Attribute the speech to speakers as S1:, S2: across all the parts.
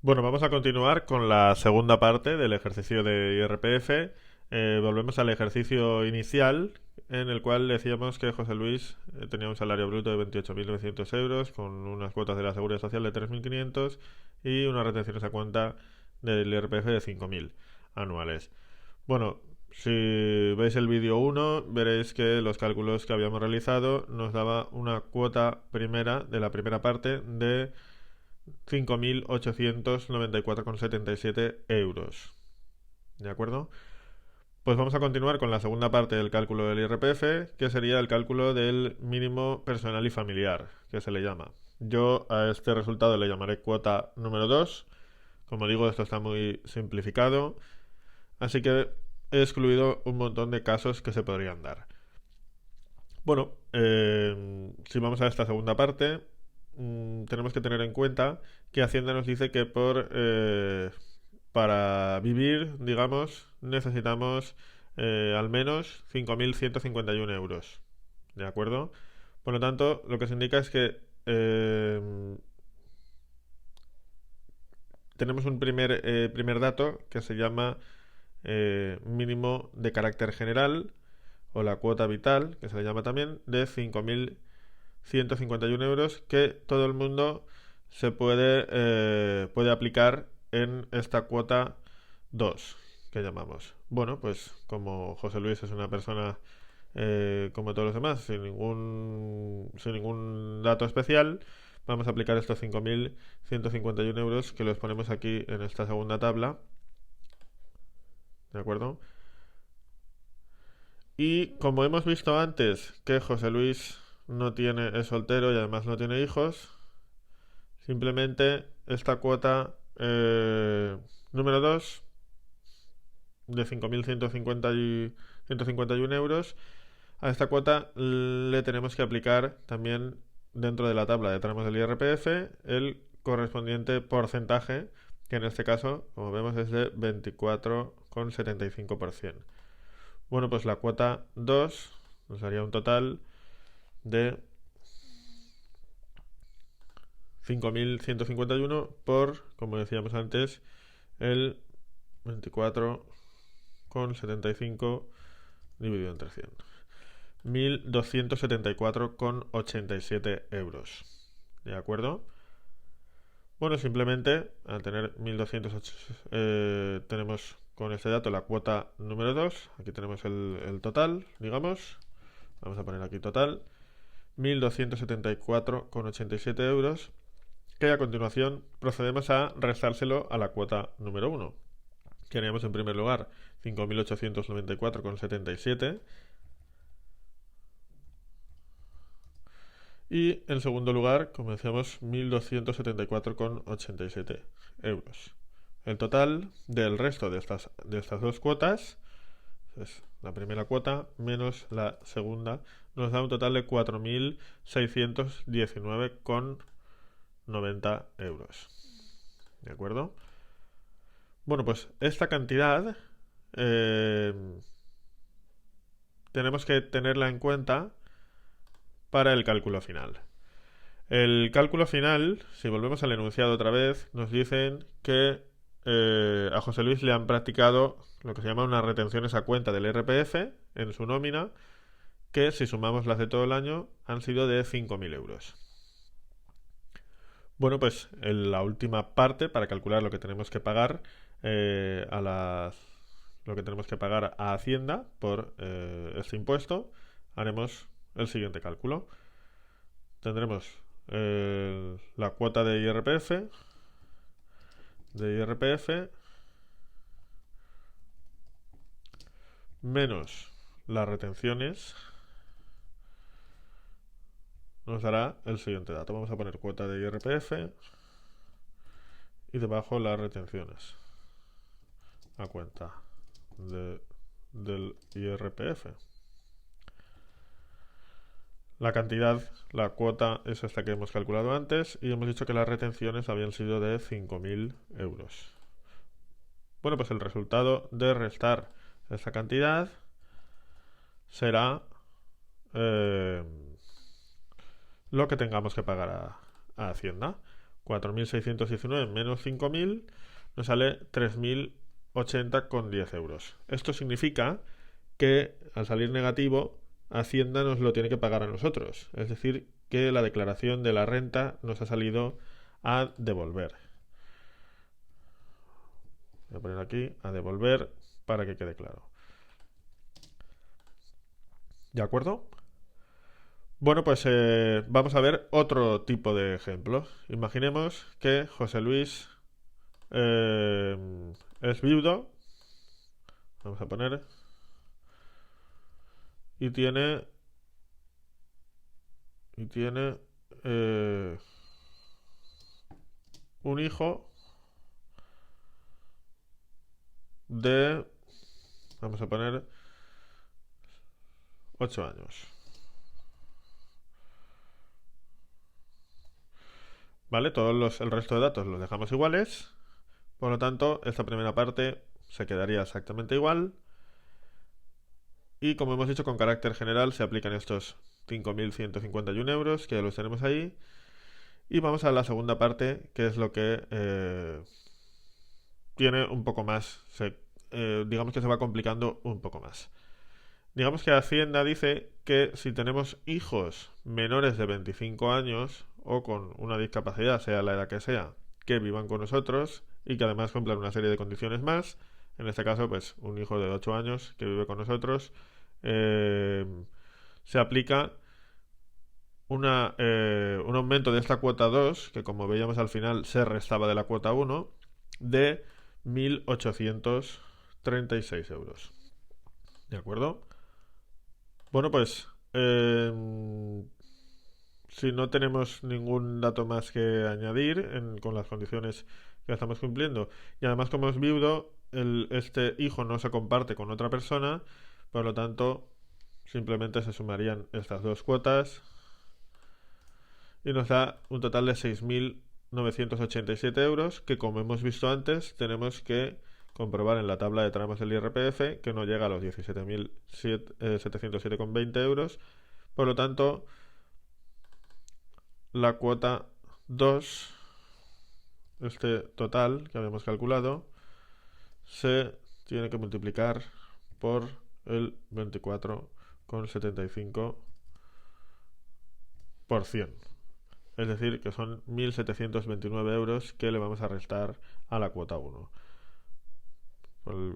S1: Bueno, vamos a continuar con la segunda parte del ejercicio de IRPF. Volvemos al ejercicio inicial, en el cual decíamos que José Luis tenía un salario bruto de 28.900 euros, con unas cuotas de la Seguridad Social de 3.500 y unas retenciones a cuenta del IRPF de 5.000 anuales. Bueno, si veis el vídeo 1, veréis que los cálculos que habíamos realizado nos daba una cuota primera de la primera parte de 5.894,77 euros. ¿De acuerdo? Pues vamos a continuar con la segunda parte del cálculo del IRPF, que sería el cálculo del mínimo personal y familiar, que se le llama. Yo a este resultado le llamaré cuota número 2. Como digo, esto está muy simplificado, así que he excluido un montón de casos que se podrían dar. Bueno, si vamos a esta segunda parte, tenemos que tener en cuenta que Hacienda nos dice que para vivir, digamos, necesitamos al menos 5.151 euros. ¿De acuerdo? Por lo tanto, lo que se indica es que tenemos un primer dato que se llama mínimo de carácter general, o la cuota vital, que se le llama también, de 5.151 euros, que todo el mundo puede aplicar en esta cuota 2 que llamamos. Bueno, pues como José Luis es una persona como todos los demás, sin ningún dato especial, vamos a aplicar estos 5.151 euros que los ponemos aquí en esta segunda tabla. ¿De acuerdo? Y como hemos visto antes que José Luis es soltero y además no tiene hijos, simplemente esta cuota número 2 de 5.151 euros, a esta cuota le tenemos que aplicar también dentro de la tabla de tramos del IRPF el correspondiente porcentaje, que en este caso, como vemos, es de 24,75%. Bueno, pues la cuota 2 nos daría un total de 5.151 por, como decíamos antes, el 24,75 dividido entre 100. 1.274,87 euros. ¿De acuerdo? Bueno, simplemente al tener 1.208, tenemos con este dato la cuota número 2. Aquí tenemos el total, digamos. Vamos a poner aquí total. 1.274,87 euros, que a continuación procedemos a restárselo a la cuota número 1. Que haríamos en primer lugar 5.894,77 y en segundo lugar, como decíamos, 1.274,87 euros. El total del resto de estas dos cuotas es la primera cuota menos la segunda, nos da un total de 4.619,90 euros. ¿De acuerdo? Bueno, pues esta cantidad eh, tenemos que tenerla en cuenta para el cálculo final. El cálculo final, si volvemos al enunciado otra vez, nos dicen que a José Luis le han practicado lo que se llama unas retenciones a cuenta del RPF en su nómina, que si sumamos las de todo el año han sido de 5.000 euros. Bueno, pues en la última parte, para calcular lo que tenemos que pagar lo que tenemos que pagar a Hacienda por este impuesto, haremos el siguiente cálculo. Tendremos la cuota de IRPF menos las retenciones, nos dará el siguiente dato. Vamos a poner cuota de IRPF y debajo las retenciones a cuenta del IRPF. La cantidad, la cuota es esta que hemos calculado antes y hemos dicho que las retenciones habían sido de 5.000 euros. Bueno, pues el resultado de restar esta cantidad será lo que tengamos que pagar a Hacienda. 4.619 menos 5.000 nos sale 3.080,10 euros. Esto significa que al salir negativo, Hacienda nos lo tiene que pagar a nosotros. Es decir, que la declaración de la renta nos ha salido a devolver. Voy a poner aquí a devolver para que quede claro. ¿De acuerdo? Bueno, pues vamos a ver otro tipo de ejemplo. Imaginemos que José Luis es viudo. Vamos a poner. Y tiene un hijo de, vamos a poner, 8 años. ¿Vale? El resto de datos los dejamos iguales. Por lo tanto, esta primera parte se quedaría exactamente igual. Y como hemos dicho, con carácter general se aplican estos 5.151 euros, que ya los tenemos ahí. Y vamos a la segunda parte, que es lo que tiene un poco más, digamos que se va complicando un poco más. Digamos que Hacienda dice que si tenemos hijos menores de 25 años o con una discapacidad, sea la edad que sea, que vivan con nosotros y que además cumplan una serie de condiciones más, en este caso pues un hijo de 8 años que vive con nosotros, se aplica un aumento de esta cuota 2, que como veíamos al final se restaba de la cuota 1, de 1.836 euros. ¿De acuerdo? Bueno, pues si no tenemos ningún dato más que añadir con las condiciones que estamos cumpliendo, y además como es viudo, este hijo no se comparte con otra persona, por lo tanto simplemente se sumarían estas dos cuotas y nos da un total de 6.987 euros, que como hemos visto antes tenemos que comprobar en la tabla de tramos del IRPF que no llega a los 17.707,20 euros. Por lo tanto, la cuota 2, este total que habíamos calculado, se tiene que multiplicar por el 24,75%. Es decir, que son 1.729 euros que le vamos a restar a la cuota 1.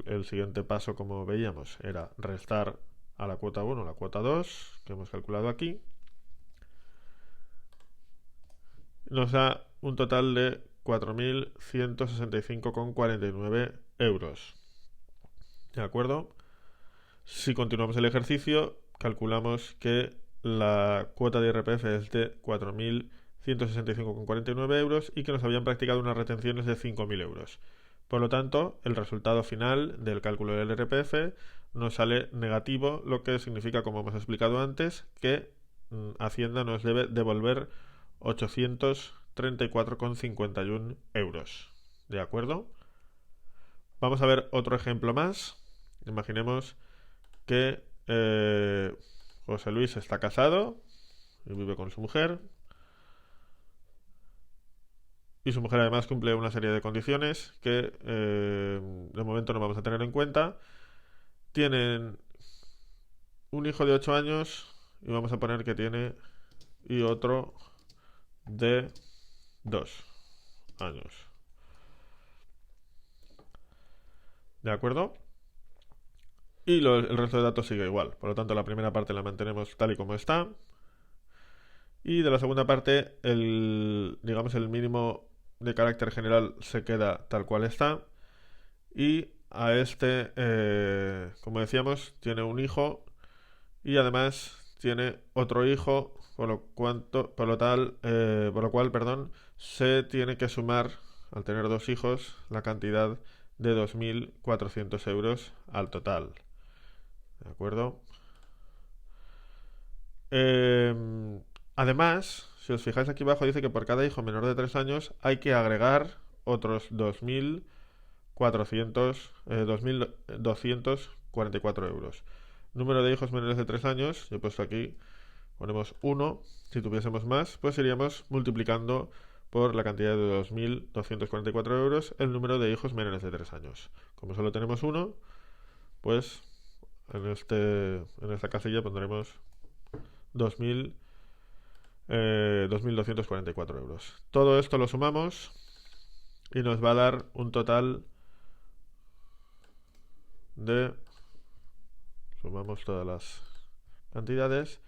S1: El siguiente paso, como veíamos, era restar a la cuota 1 la cuota 2, que hemos calculado aquí. Nos da un total de 4.165,49 euros. ¿De acuerdo? Si continuamos el ejercicio, calculamos que la cuota de IRPF es de 4.165,49 euros y que nos habían practicado unas retenciones de 5.000 euros. Por lo tanto, el resultado final del cálculo del IRPF nos sale negativo, lo que significa, como hemos explicado antes, que Hacienda nos debe devolver 834,51 euros. ¿De acuerdo? Vamos a ver otro ejemplo más. Imaginemos que José Luis está casado y vive con su mujer. Y su mujer además cumple una serie de condiciones que de momento no vamos a tener en cuenta. Tienen un hijo de 8 años y vamos a poner que tiene y otro de 2 años. ¿De acuerdo? Y el resto de datos sigue igual. Por lo tanto, la primera parte la mantenemos tal y como está. Y de la segunda parte, digamos, el mínimo de carácter general se queda tal cual está. Y a como decíamos, tiene un hijo y además tiene otro hijo, por lo cual, se tiene que sumar, al tener dos hijos, la cantidad de 2.400 euros al total. ¿De acuerdo? Además, si os fijáis aquí abajo, dice que por cada hijo menor de 3 años hay que agregar otros 2.244 euros. Número de hijos menores de 3 años, yo he puesto aquí, ponemos 1. Si tuviésemos más, pues iríamos multiplicando por la cantidad de 2.244 euros el número de hijos menores de 3 años. Como solo tenemos uno, pues en esta casilla pondremos 2.244 euros. Todo esto lo sumamos y nos va a dar un total de... Sumamos todas las cantidades,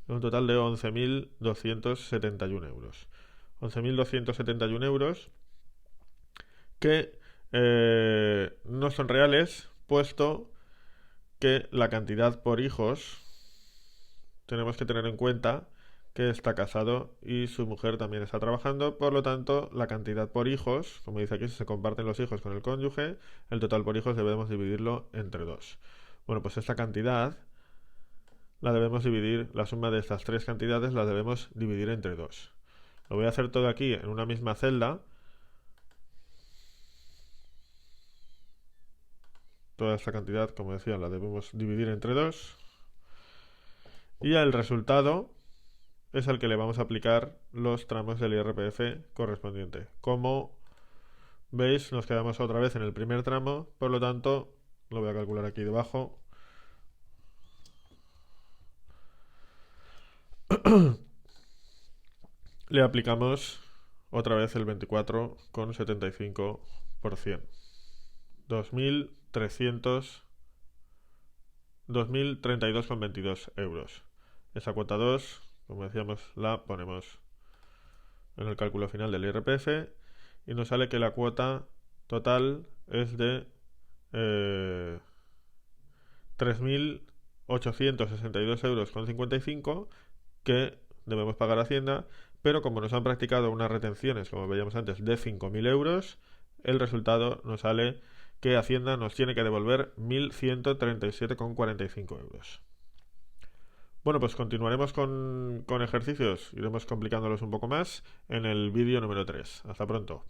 S1: un total de 11.271 euros. 11.271 euros que no son reales, puesto que la cantidad por hijos tenemos que tener en cuenta que está casado y su mujer también está trabajando, por lo tanto la cantidad por hijos, como dice aquí, si se comparten los hijos con el cónyuge, el total por hijos debemos dividirlo entre 2. Bueno, pues esta cantidad la debemos dividir, la suma de estas tres cantidades la debemos dividir entre 2. Lo voy a hacer todo aquí en una misma celda. Toda esta cantidad, como decía, la debemos dividir entre 2. Y el resultado es al que le vamos a aplicar los tramos del IRPF correspondiente. Como veis, nos quedamos otra vez en el primer tramo, por lo tanto, lo voy a calcular aquí debajo. Le aplicamos otra vez el 24,75%. 2.32,22 euros. Esa cuota 2, como decíamos, la ponemos en el cálculo final del IRPF y nos sale que la cuota total es de 3.862 euros con 55 que debemos pagar a Hacienda, pero como nos han practicado unas retenciones, como veíamos antes, de 5.000 euros, el resultado nos sale que Hacienda nos tiene que devolver 1.137,45 euros. Bueno, pues continuaremos con ejercicios, iremos complicándolos un poco más en el vídeo número 3. Hasta pronto.